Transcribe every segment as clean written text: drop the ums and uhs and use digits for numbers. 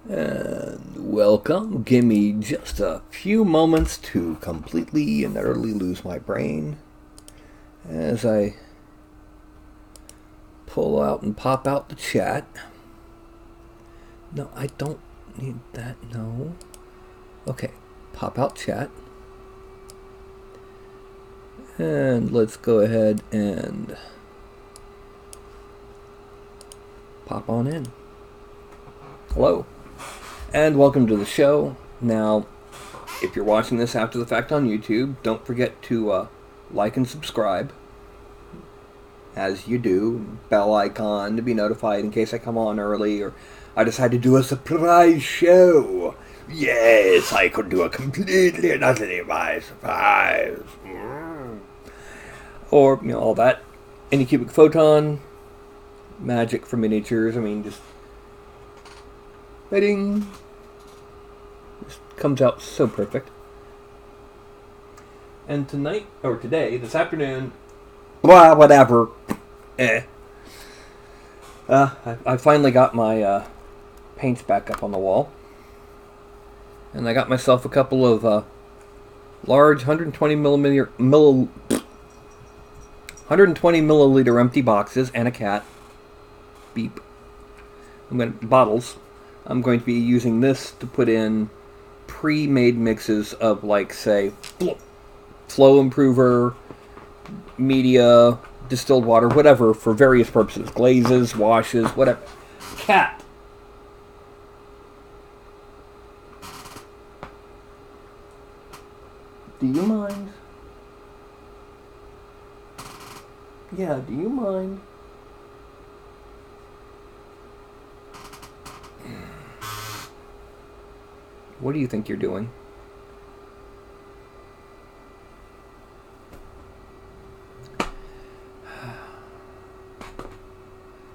And welcome. Give me just a few moments to completely and utterly lose my brain as I pull out and pop out the chat. No, I don't need that. No. Okay, pop out chat. And let's go ahead and pop on in. Hello. And welcome to the show. Now, if you're watching this after the fact on YouTube, don't forget to like and subscribe. As you do. Bell icon to be notified in case I come on early or I decide to do a surprise show. Yes, I could do a completely and utterly by surprise. Or, all that. Anycubic photon. Magic for miniatures. I mean, just... Lighting. Just comes out so perfect. And tonight, or today, this afternoon... Blah, whatever. I finally got my paints back up on the wall. And I got myself a couple of large 120 milliliter empty boxes and a cat. Beep. Bottles. I'm going to be using this to put in pre-made mixes of, like, say, flow improver, media, distilled water, whatever, for various purposes. Glazes, washes, whatever. Cat. Do you mind? Yeah, do you mind? What do you think you're doing?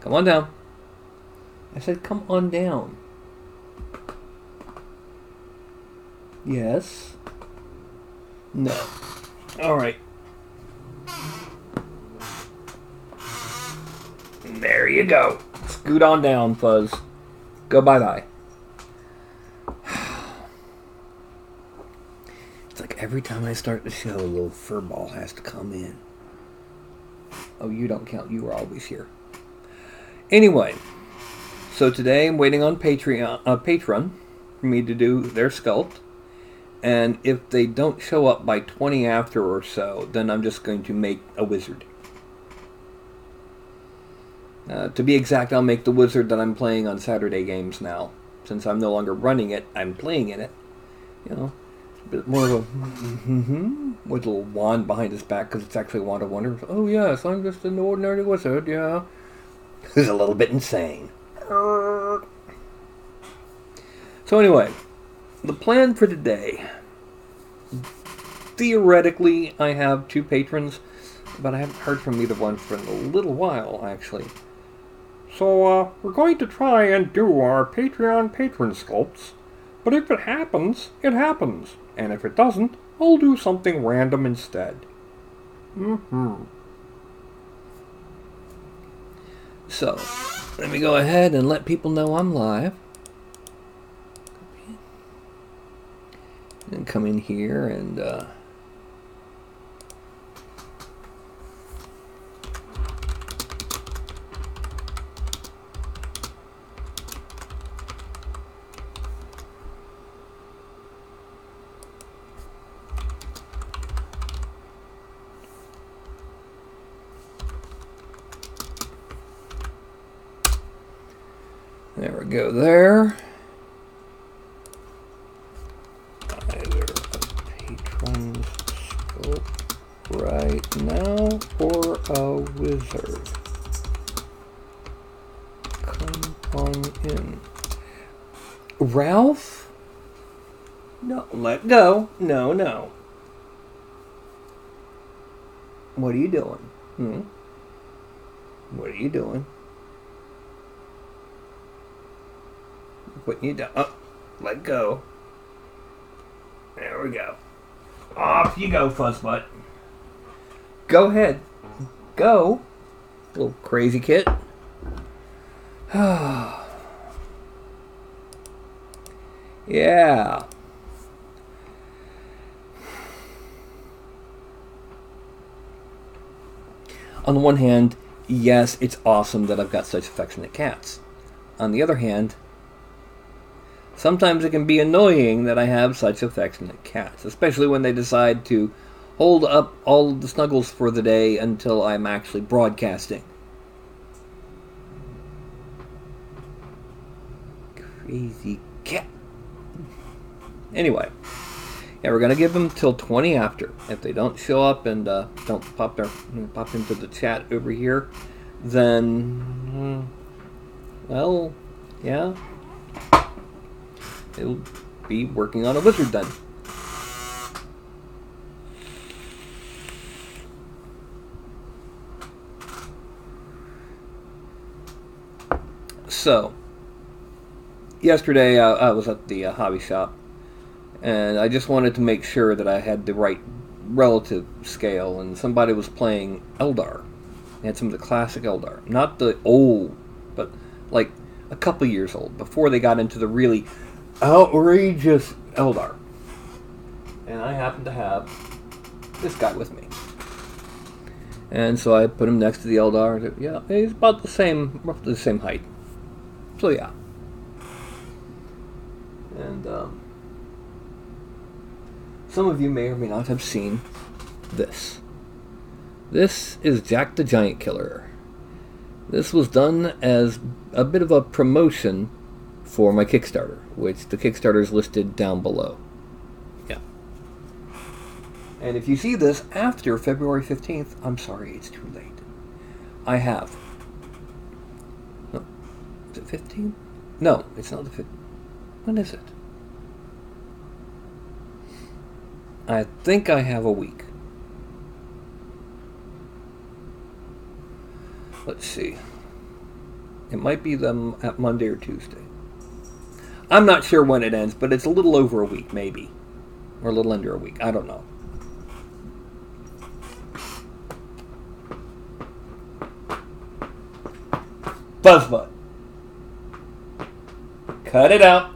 Come on down. I said come on down. Yes. No. Alright. There you go. Scoot on down, Fuzz. Go bye-bye. It's like every time I start the show, a little furball has to come in. Oh, you don't count. You were always here. Anyway, so today I'm waiting on Patreon for me to do their sculpt. And if they don't show up by 20 after or so, then I'm just going to make a wizard. To be exact, I'll make the wizard that I'm playing on Saturday games now. Since I'm no longer running it, I'm playing in it. It's a bit more of a... with a little wand behind his back, because it's actually a wand of wonder. Oh yes, I'm just an ordinary wizard, yeah. Who's a little bit insane. So anyway, the plan for today. Theoretically, I have 2 patrons, but I haven't heard from either one for a little while, actually. So, we're going to try and do our Patreon patron sculpts, but if it happens, it happens. And if it doesn't, I'll do something random instead. So, let me go ahead and let people know I'm live. And come in here and there we go there. Either a patron scope right now or a wizard. Come on in. Ralph? No, let go. No. What are you doing? What are you doing? Putting you down. Oh, let go. There we go. Off you go, Fuzzbutt. Go ahead. Go. Little crazy kid. Yeah. On the one hand, yes, it's awesome that I've got such affectionate cats. On the other hand, sometimes it can be annoying that I have such affectionate cats, especially when they decide to hold up all of the snuggles for the day until I'm actually broadcasting. Crazy cat. Anyway, yeah, we're gonna give them till 20 after. If they don't show up and don't pop into the chat over here, then well, yeah, it'll be working on a wizard then. So, yesterday I was at the hobby shop, and I just wanted to make sure that I had the right relative scale, and somebody was playing Eldar. They had some of the classic Eldar. Not the old, but like a couple years old, before they got into the really outrageous Eldar. And I happened to have this guy with me. And so I put him next to the Eldar. Yeah, he's about the same, roughly the same height. So yeah. And some of you may or may not have seen this. This is Jack the Giant Killer. This was done as a bit of a promotion for my Kickstarter, which the Kickstarter is listed down below. Yeah. And if you see this after February 15th, I'm sorry, it's too late. I have. No. Is it 15? No, it's not the 15th. When is it? I think I have a week. Let's see. It might be them at Monday or Tuesday. I'm not sure when it ends, but it's a little over a week, maybe. Or a little under a week. I don't know. Buzzbutt. Cut it out.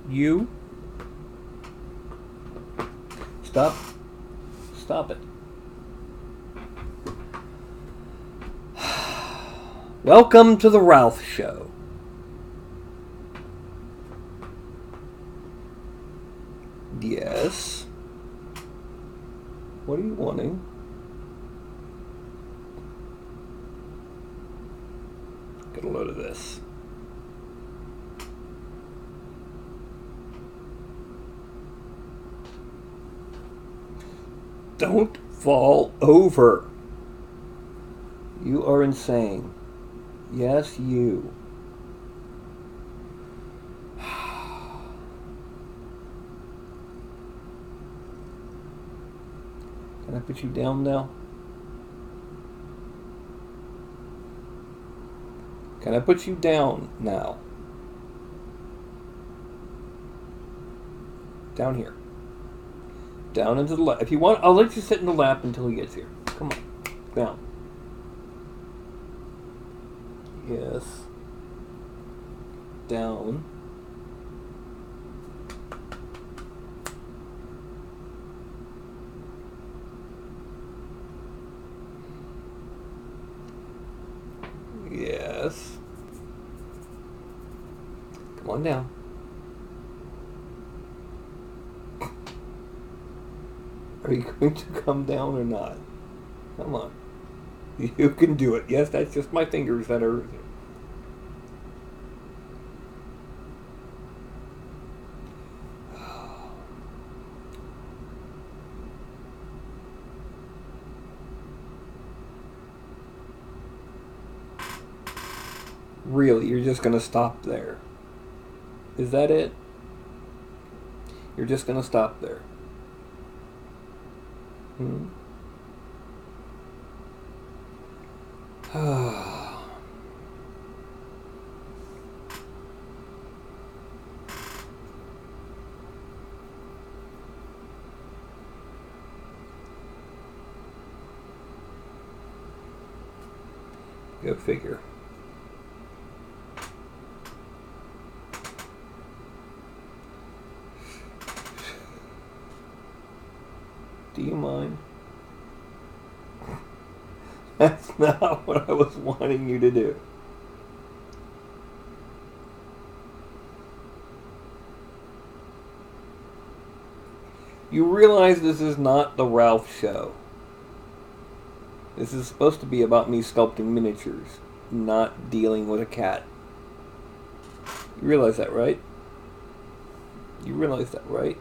You. Stop. Stop it. Welcome to the Ralph Show. Yes. What are you wanting? Get a load of this. Don't fall over. You are insane. Yes, you. Can I put you down now? Can I put you down now? Down here. Down into the lap. If you want, I'll let you sit in the lap until he gets here. Come on. Down. Yes. Down. Yes. Come on down. Are you going to come down or not? Come on. You can do it. Yes, that's just my fingers that are... Really, you're just going to stop there? Is that it? You're just going to stop there? Hmm? Go figure. Do you mind? That's not what I was wanting you to do. You realize this is not the Ralph show. This is supposed to be about me sculpting miniatures, not dealing with a cat. You realize that, right? You realize that, right?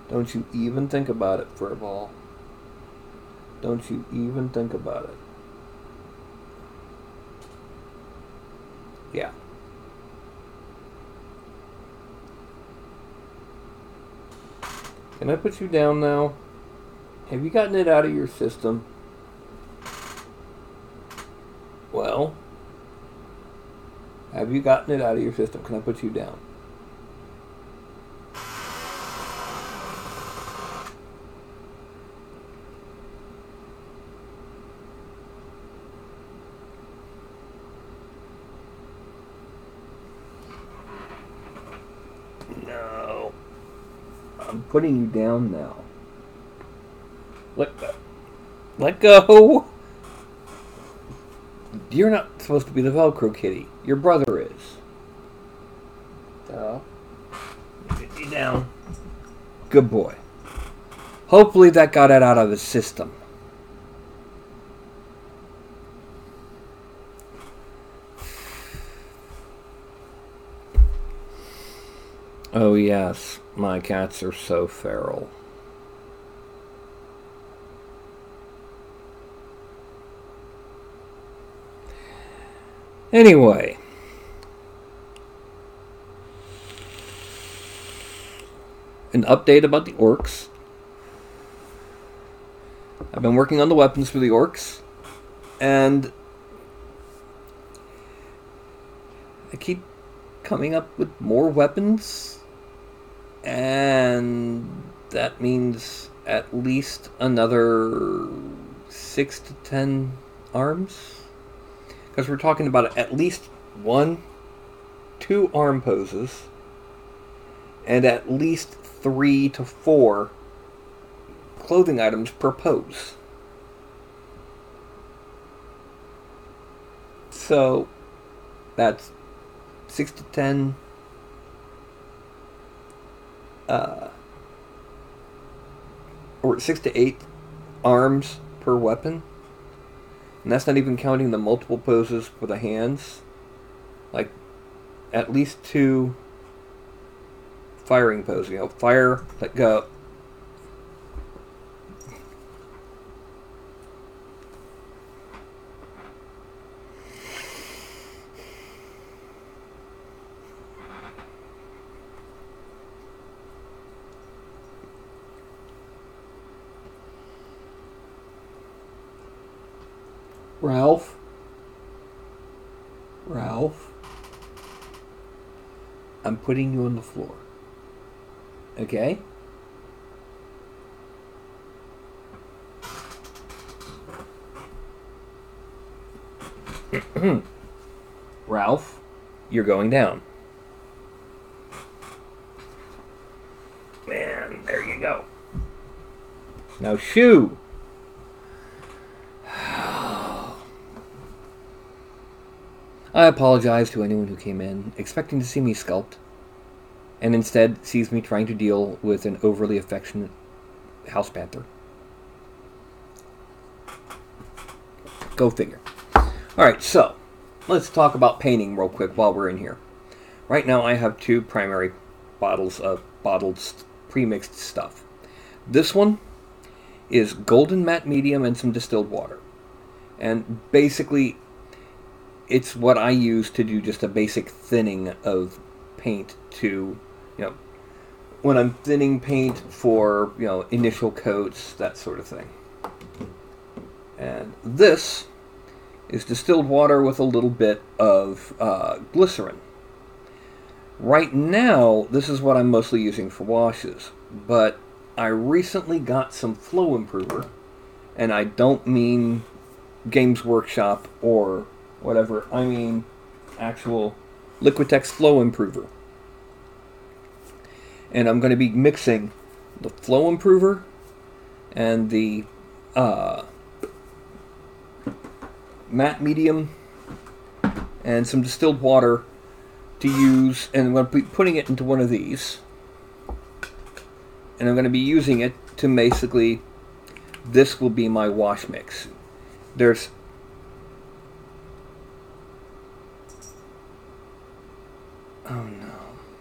Don't you even think about it, Furball. Don't you even think about it. Yeah. Can I put you down now? Have you gotten it out of your system? Well, have you gotten it out of your system? Can I put you down? No. I'm putting you down now. Let go. Let go! You're not supposed to be the Velcro kitty. Your brother is. So, get you down. Good boy. Hopefully that got it out of his system. Oh yes, my cats are so feral. Anyway, an update about the orcs. I've been working on the weapons for the orcs, and I keep coming up with more weapons, and that means at least another 6 to 10 arms. Because we're talking about at least 1-2 arm poses, and at least 3 to 4 clothing items per pose. So that's 6 to 10 or 6 to 8 arms per weapon. And that's not even counting the multiple poses for the hands. Like, at least 2 firing poses. You know, fire, let go. Ralph, I'm putting you on the floor. Okay? Ralph, you're going down. Man, there you go. Now shoo! I apologize to anyone who came in expecting to see me sculpt, and instead sees me trying to deal with an overly affectionate house panther. Go figure. Alright, so, let's talk about painting real quick while we're in here. Right now I have 2 primary bottles of bottled pre-mixed stuff. This one is golden matte medium and some distilled water. And basically, it's what I use to do just a basic thinning of paint to, when I'm thinning paint for, initial coats, that sort of thing. And this is distilled water with a little bit of glycerin. Right now, this is what I'm mostly using for washes, but I recently got some flow improver, and I don't mean Games Workshop or whatever. I mean actual Liquitex flow improver. And I'm going to be mixing the flow improver and the matte medium and some distilled water to use, and I'm going to be putting it into one of these, and I'm going to be using it to basically, this will be my wash mix. There's oh no,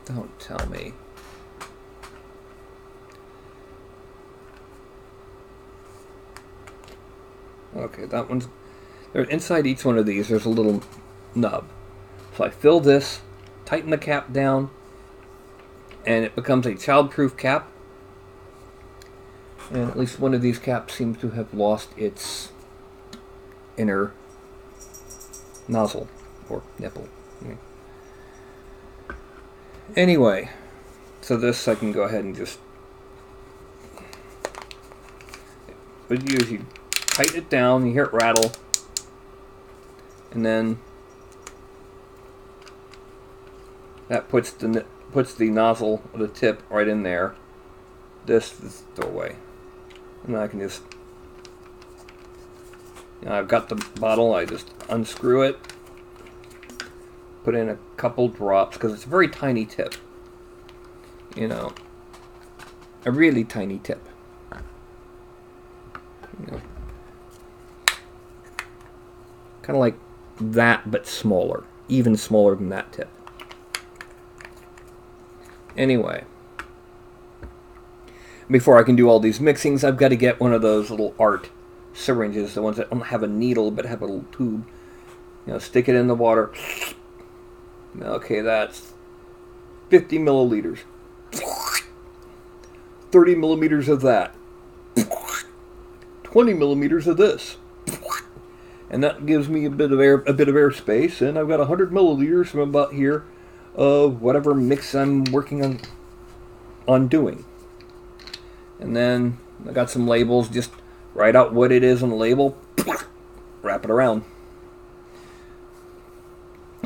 don't tell me. Okay, that one's there. Inside each one of these, there's a little nub. So I fill this, tighten the cap down, and it becomes a child-proof cap. And at least one of these caps seems to have lost its inner nozzle or nipple. Anyway, so this I can go ahead and just. What you use, you tighten it down, you hear it rattle, and then that puts the nozzle or the tip right in there. This throw away, and then I can just, I've got the bottle. I just unscrew it, put in a couple drops because it's a very tiny tip. A really tiny tip. Kind of like that, but smaller. Even smaller than that tip. Anyway. Before I can do all these mixings, I've got to get one of those little art syringes. The ones that don't have a needle, but have a little tube. Stick it in the water. Okay, that's 50 milliliters. 30 millimeters of that. 20 millimeters of this. And that gives me a bit of air space, and I've got 100 milliliters from about here of whatever mix I'm working on doing. And then I got some labels, just write out what it is on the label, wrap it around.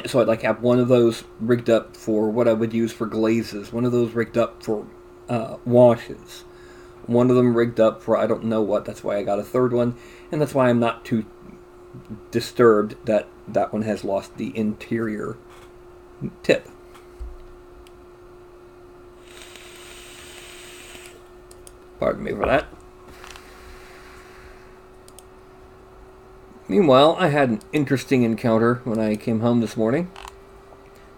So I'd like to have one of those rigged up for what I would use for glazes, one of those rigged up for washes, one of them rigged up for I don't know what. That's why I got a third one, and that's why I'm not too disturbed that that one has lost the interior tip. Pardon me for that. Meanwhile, I had an interesting encounter when I came home this morning.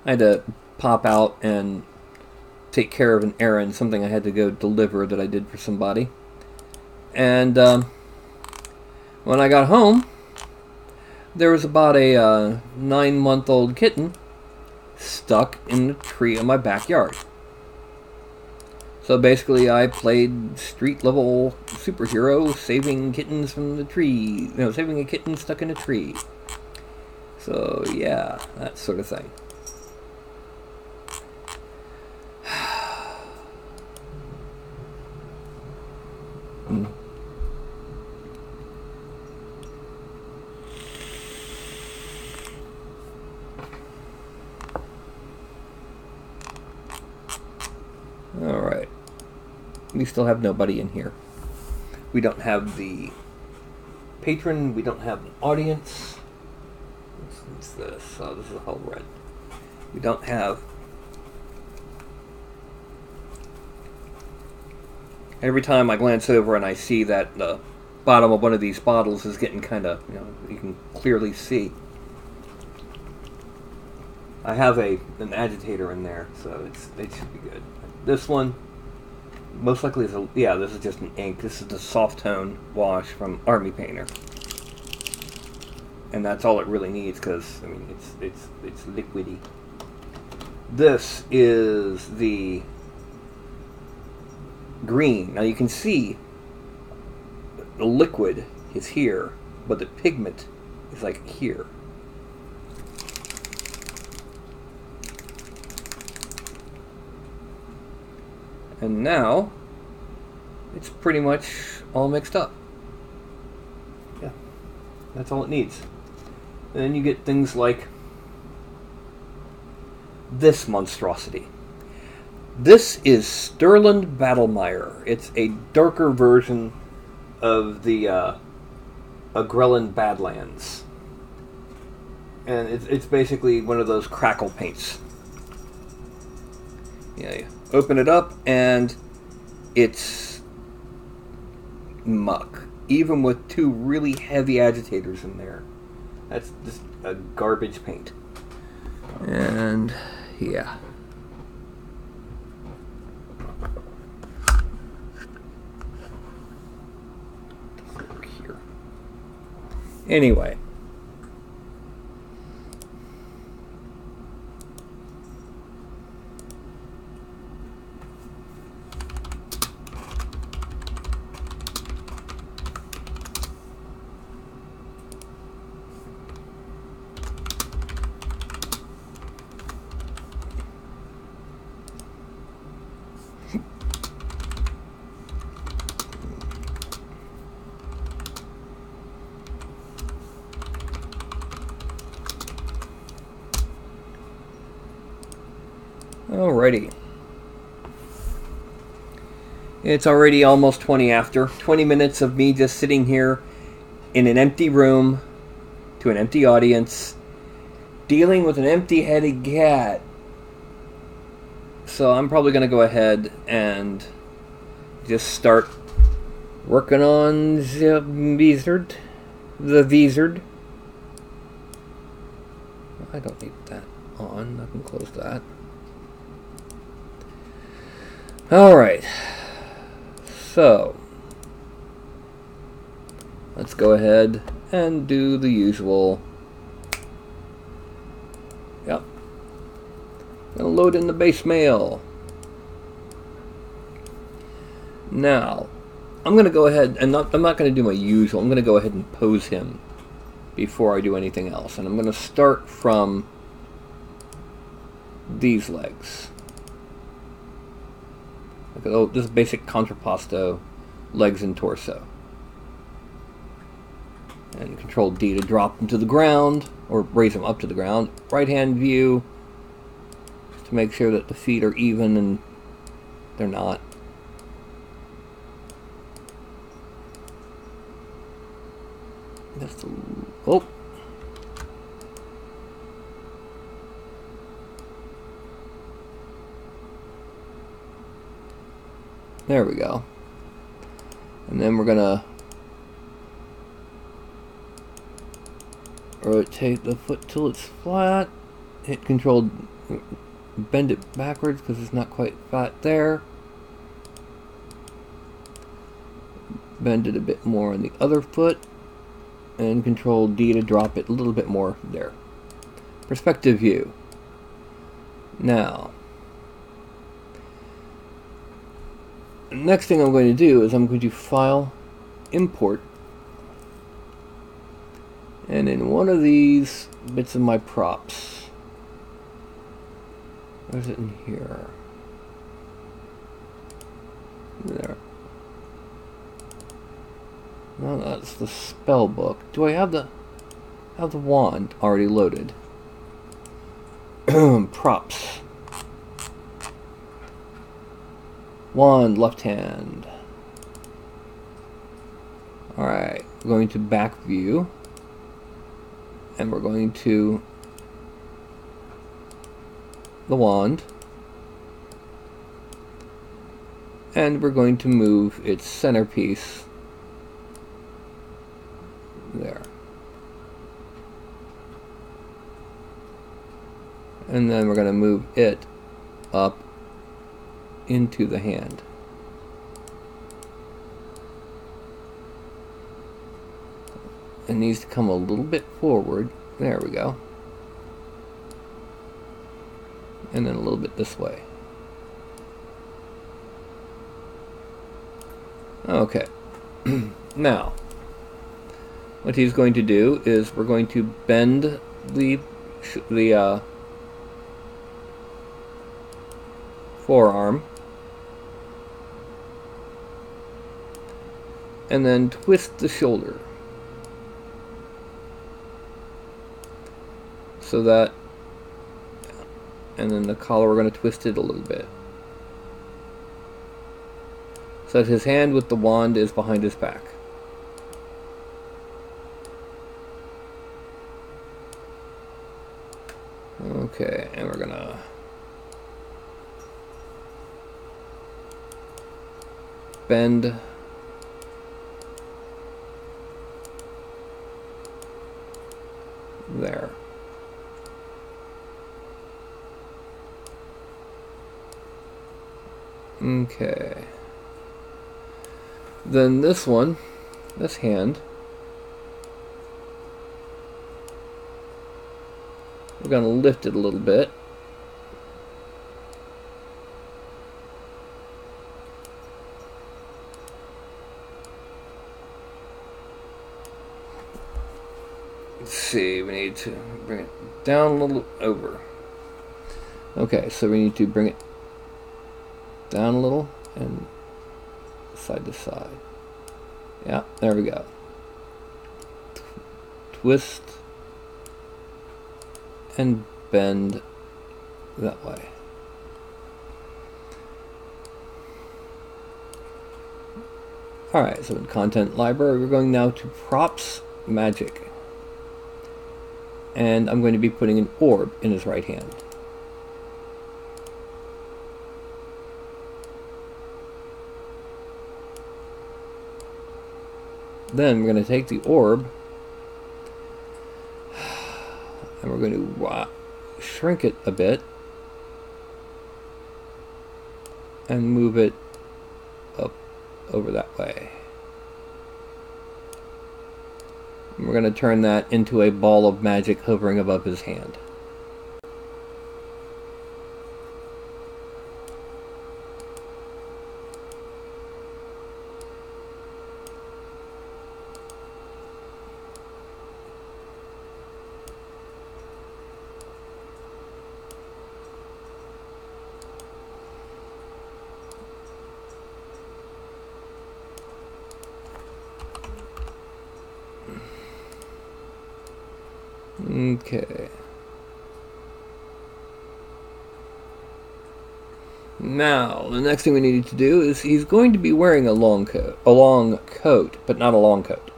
I had to pop out and take care of an errand, something I had to go deliver that I did for somebody. And when I got home, there was about a 9-month-old kitten stuck in the tree in my backyard. So basically I played street-level superhero, saving kittens from the tree. Saving a kitten stuck in a tree. So yeah, that sort of thing. Alright. We still have nobody in here. We don't have the patron. We don't have an audience. What's this? Oh, this is all red. We don't have... Every time I glance over and I see that the bottom of one of these bottles is getting kind of, you can clearly see. I have an agitator in there, so it should be good. This one, most likely, this is just an ink. This is the soft tone wash from Army Painter, and that's all it really needs because it's liquidy. This is the green. Now you can see the liquid is here, but the pigment is like here. And now, it's pretty much all mixed up. Yeah, that's all it needs. And then you get things like this monstrosity. This is Sterland Battlemire. It's a darker version of the Agrellan Badlands. And it's basically one of those crackle paints. Yeah, you open it up and it's muck. Even with two really heavy agitators in there. That's just a garbage paint. And yeah. Look here. Anyway. Alrighty. It's already almost 20 after. 20 minutes of me just sitting here in an empty room to an empty audience dealing with an empty-headed cat. So I'm probably going to go ahead and just start working on the Wizard. I don't need that on. I can close that. Alright, so let's go ahead and do the usual. Yep. Gonna load in the base mail. Now, I'm gonna go ahead and I'm not gonna do my usual. I'm gonna go ahead and pose him before I do anything else. And I'm gonna start from these legs. Oh, this is basic contrapposto, legs and torso. And Control D to drop them to the ground, or raise them up to the ground. Right hand view, just to make sure that the feet are even, and they're not. Just a, oh. There we go. And then we're gonna rotate the foot till it's flat. Hit Control, bend it backwards because it's not quite flat there. Bend it a bit more on the other foot. And Control D to drop it a little bit more there. Perspective view. Now, next thing I'm going to do is I'm going to file, import, and in one of these bits of my props, where's it in here? There. No, that's the spell book. Do I have the wand already loaded? Props. Wand, left hand. Alright, we're going to back view. And we're going to the wand. And we're going to move its centerpiece there. And then we're going to move it up into the hand. It needs to come a little bit forward. There we go. And then a little bit this way. Okay. Now, what he's going to do is we're going to bend the forearm and then twist the shoulder. So that, and then the collar, we're going to twist it a little bit. So that his hand with the wand is behind his back. Okay, and we're going to bend there. Okay. Then this one, this hand, we're going to lift it a little bit. Let's see, we need to bring it down a little over. Okay, so we need to bring it down a little and side to side. Yeah, there we go. Twist and bend that way. Alright, so in Content Library, we're going now to Props Magic. And I'm going to be putting an orb in his right hand. Then we're going to take the orb and we're going to shrink it a bit and move it up over that way. And we're going to turn that into a ball of magic hovering above his hand. Okay. Now, the next thing we need to do is he's going to be wearing a long coat, but not a long coat.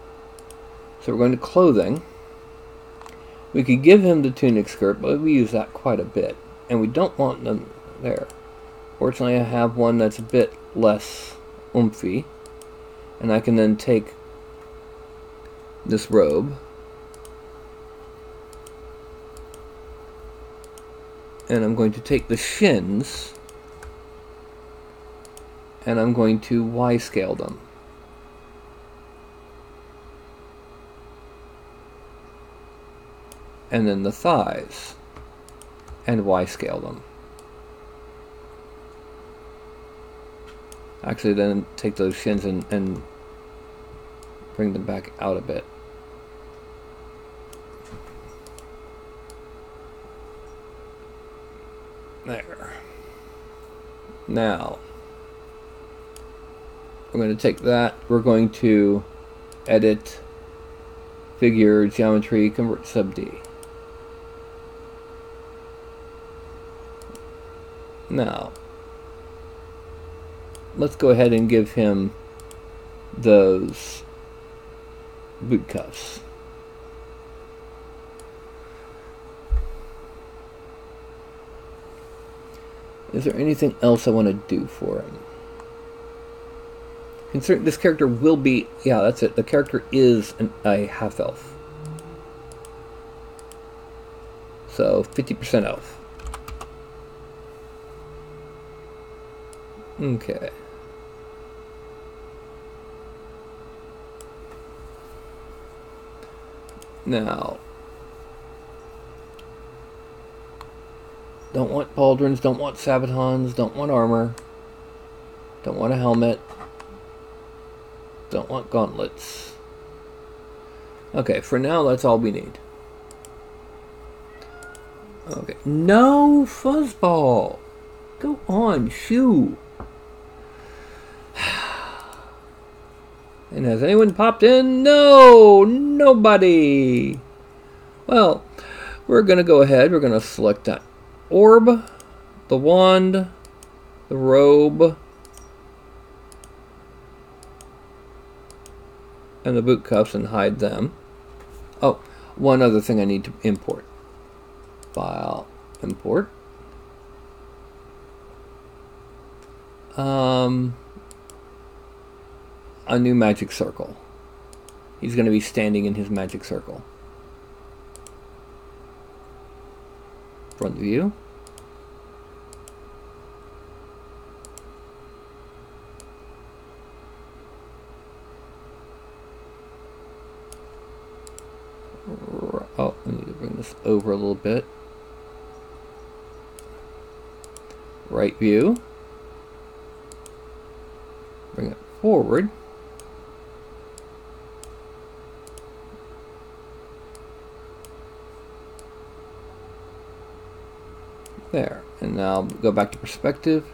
So we're going to clothing. We could give him the tunic skirt, but we use that quite a bit, and we don't want them there. Fortunately, I have one that's a bit less oomphy, and I can then take this robe and I'm going to take the shins and I'm going to Y-scale them. And then the thighs and Y-scale them. Actually, then take those shins and bring them back out a bit. There. Now, we're going to take that, we're going to edit, figure, geometry, convert sub D. Now, let's go ahead and give him those boot cuffs. Is there anything else I want to do for him? Considering this character will be... Yeah, that's it. The character is a half-elf. So, 50% elf. Okay. Now... Don't want pauldrons, don't want sabatons, don't want armor, don't want a helmet, don't want gauntlets. Okay, for now that's all we need. Okay, no fuzzball! Go on, shoo! And has anyone popped in? No! Nobody! Well, we're going to go ahead. We're going to select that orb, the wand, the robe, and the boot cuffs and hide them. Oh, one other thing I need to import. File, import. A new magic circle. He's going to be standing in his magic circle. Front view. Oh, I need to bring this over a little bit. Right view. Bring it forward. There. And now go back to perspective.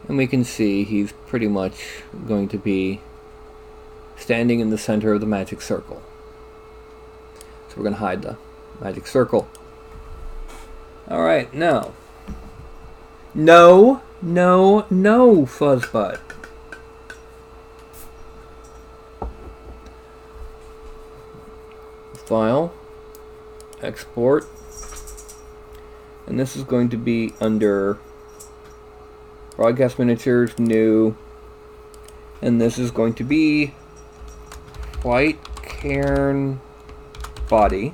And we can see he's pretty much going to be standing in the center of the magic circle. So we're going to hide the magic circle. Alright, now. No, Fuzzbutt. File. Export. And this is going to be under Broadcast Miniatures, New. And this is going to be White Cairn Body.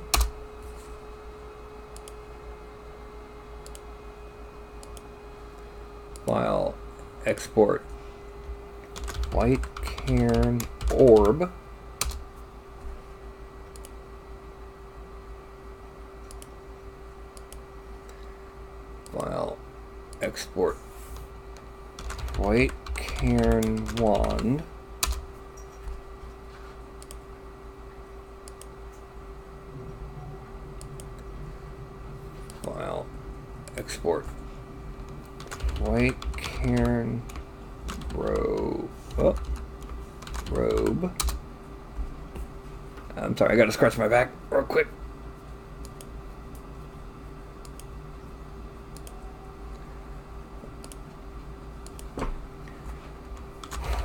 File, export, White Cairn Orb. File, export, White Cairn Wand. File, export, White Cairn robe. Oh, robe. I'm sorry, I gotta scratch my back real quick.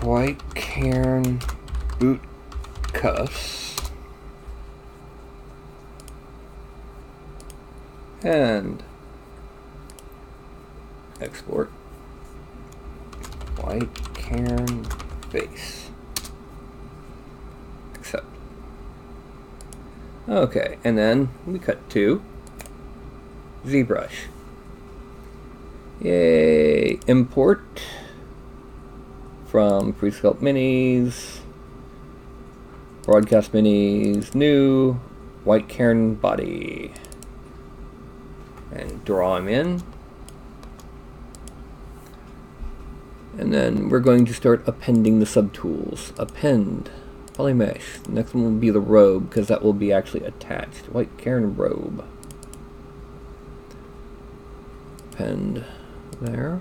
White Cairn boot cuffs. And export White Cairn base. Accept. Okay, and then we cut to ZBrush. Yay! Import from Pre-Sculpt Minis, Broadcast Minis, New, White Cairn Body. And draw him in. And then we're going to start appending the subtools. Append, polymesh. The next one will be the robe, because that will be actually attached. White Cairn robe. Append there.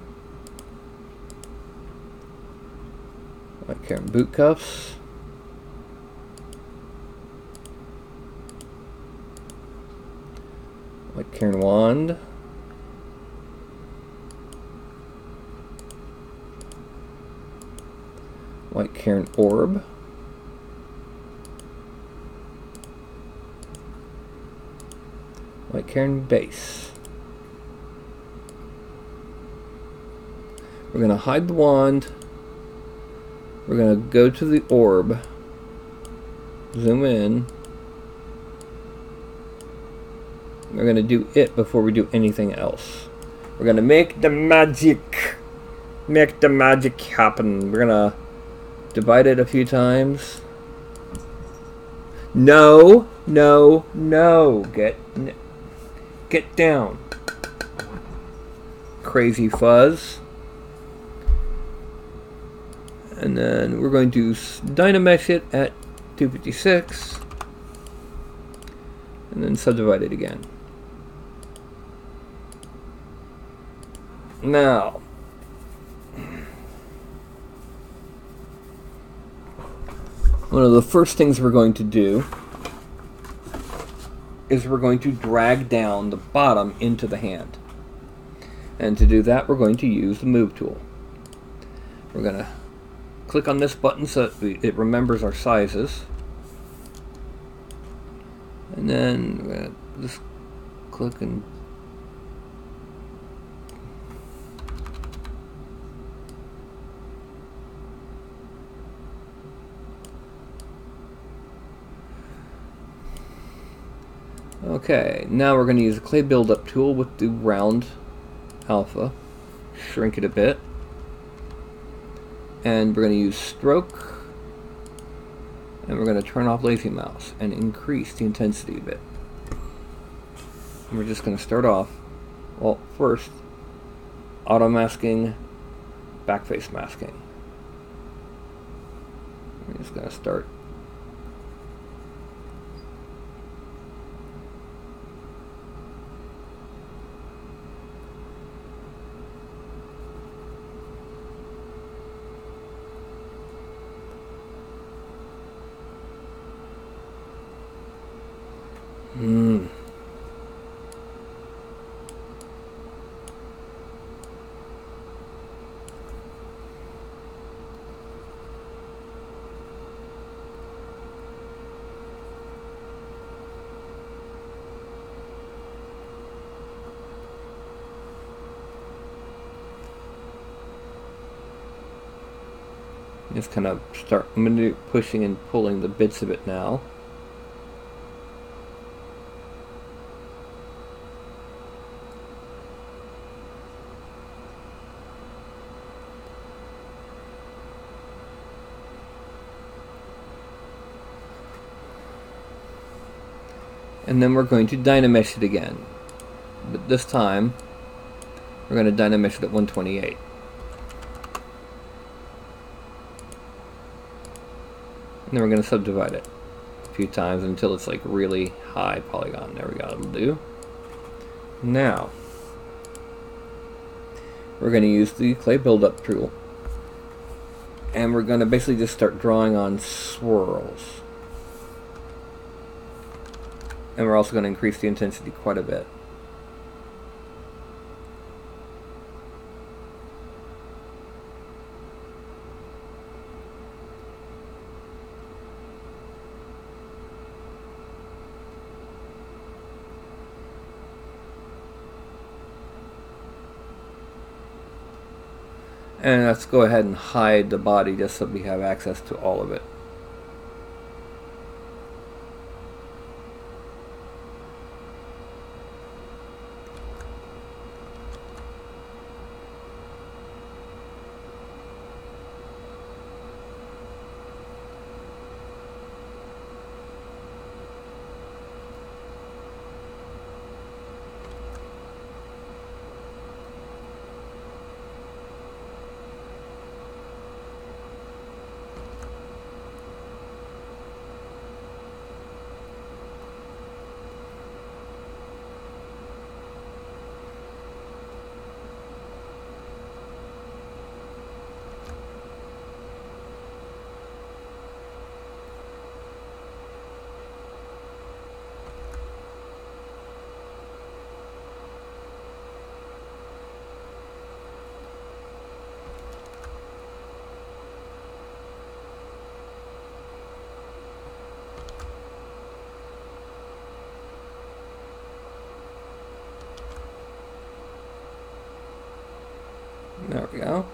White Cairn boot cuffs. White Cairn wand. White Cairn orb. White Cairn base. We're going to hide the wand. We're going to go to the orb. Zoom in. We're going to do it before we do anything else. We're going to make the magic. Make the magic happen. We're going to divide it a few times. No. Get down. Crazy fuzz. And then we're going to dynamesh it at 256. And then subdivide it again. Now, One of the first things we're going to do is we're going to drag down the bottom into the hand. And to do that, we're going to use the Move tool. We're going to click on this button so that it remembers our sizes. And then we're going to just click and okay, now we're going to use the clay buildup tool with the round alpha, shrink it a bit, and we're going to use stroke, and we're going to turn off lazy mouse and increase the intensity a bit. And we're just going to start off, well, first, auto masking, backface masking. We're just going to start. Just kind of start pushing and pulling the bits of it now. And then we're going to dynamesh it again. But this time, we're going to dynamesh it at 128. And then we're going to subdivide it a few times until it's like really high polygon. There we go, it'll do. Now, we're going to use the clay buildup tool. And we're going to basically just start drawing on swirls. And we're also going to increase the intensity quite a bit. And let's go ahead and hide the body just so we have access to all of it. There we go.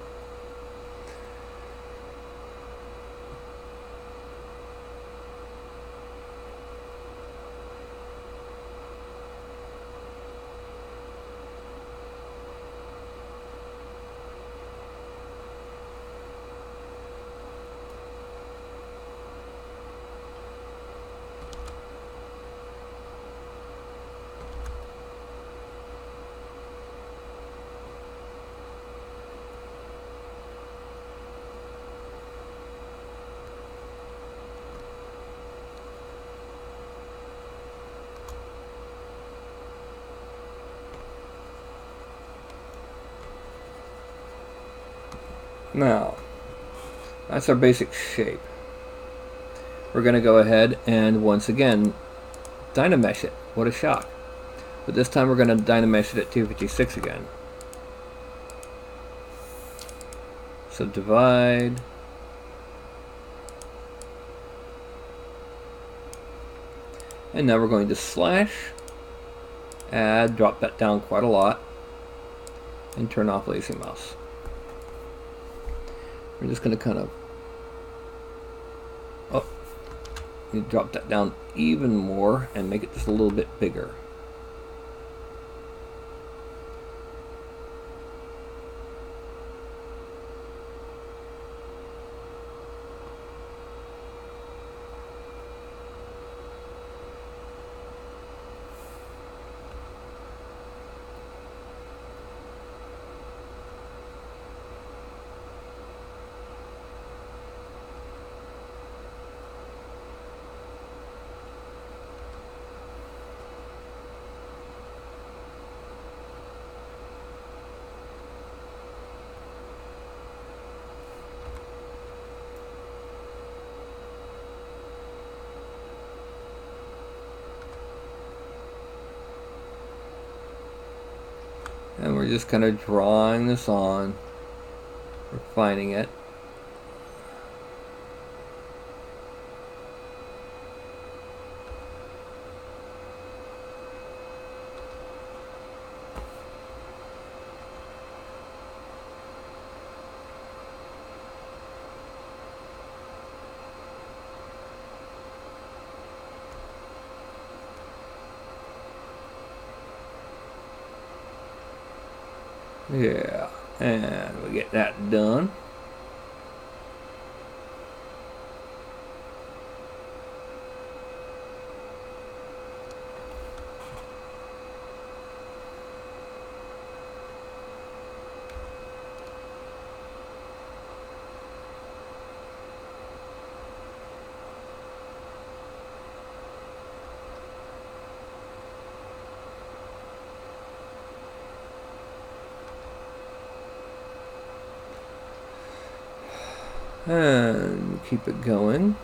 Now, that's our basic shape. we're going to go ahead and once again dynamesh it. What a shock. But this time we're going to dynamesh it at 256 again. So divide. And now we're going to slash, add, drop that down quite a lot, and turn off lazy mouse. We're just going to kind of, you drop that down even more and make it just a little bit bigger. And we're just kind of drawing this on, refining it. Yeah, and we get that done. And keep it going.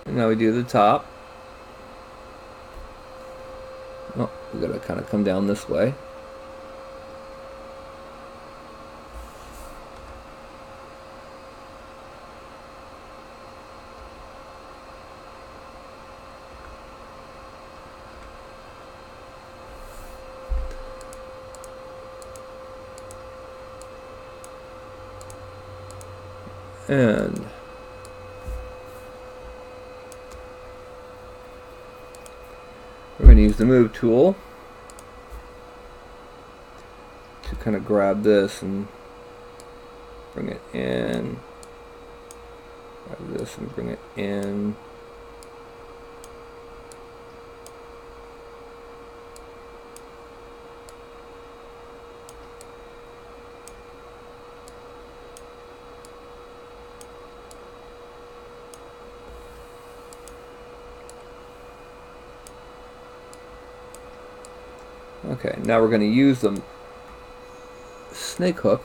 And now we do the top. Oh, we gotta kind of come down this way. And we're going to use the move tool to kind of grab this and bring it in. Grab this and bring it in. Okay, now we're going to use the snake hook,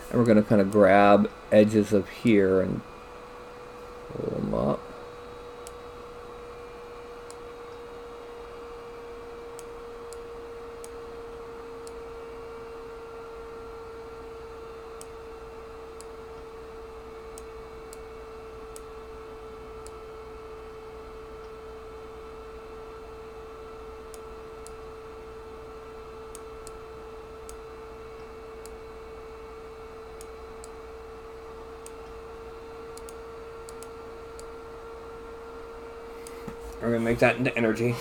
and we're going to kind of grab edges of here and pull them up. We're going to make that into energy.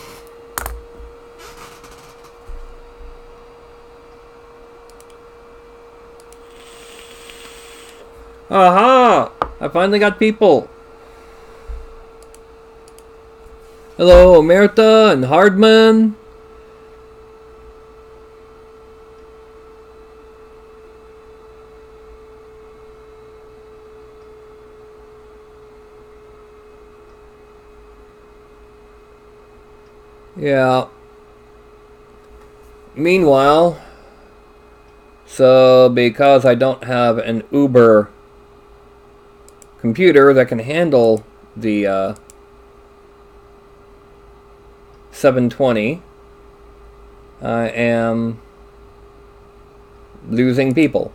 Aha! I finally got people. Hello, Omerta and Hardman. Yeah. Meanwhile, So because I don't have an Uber computer that can handle the 720, I am losing people.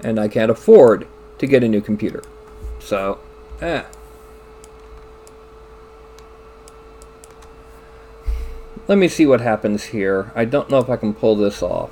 And I can't afford to get a new computer. So, Let me see what happens here. I don't know if I can pull this off.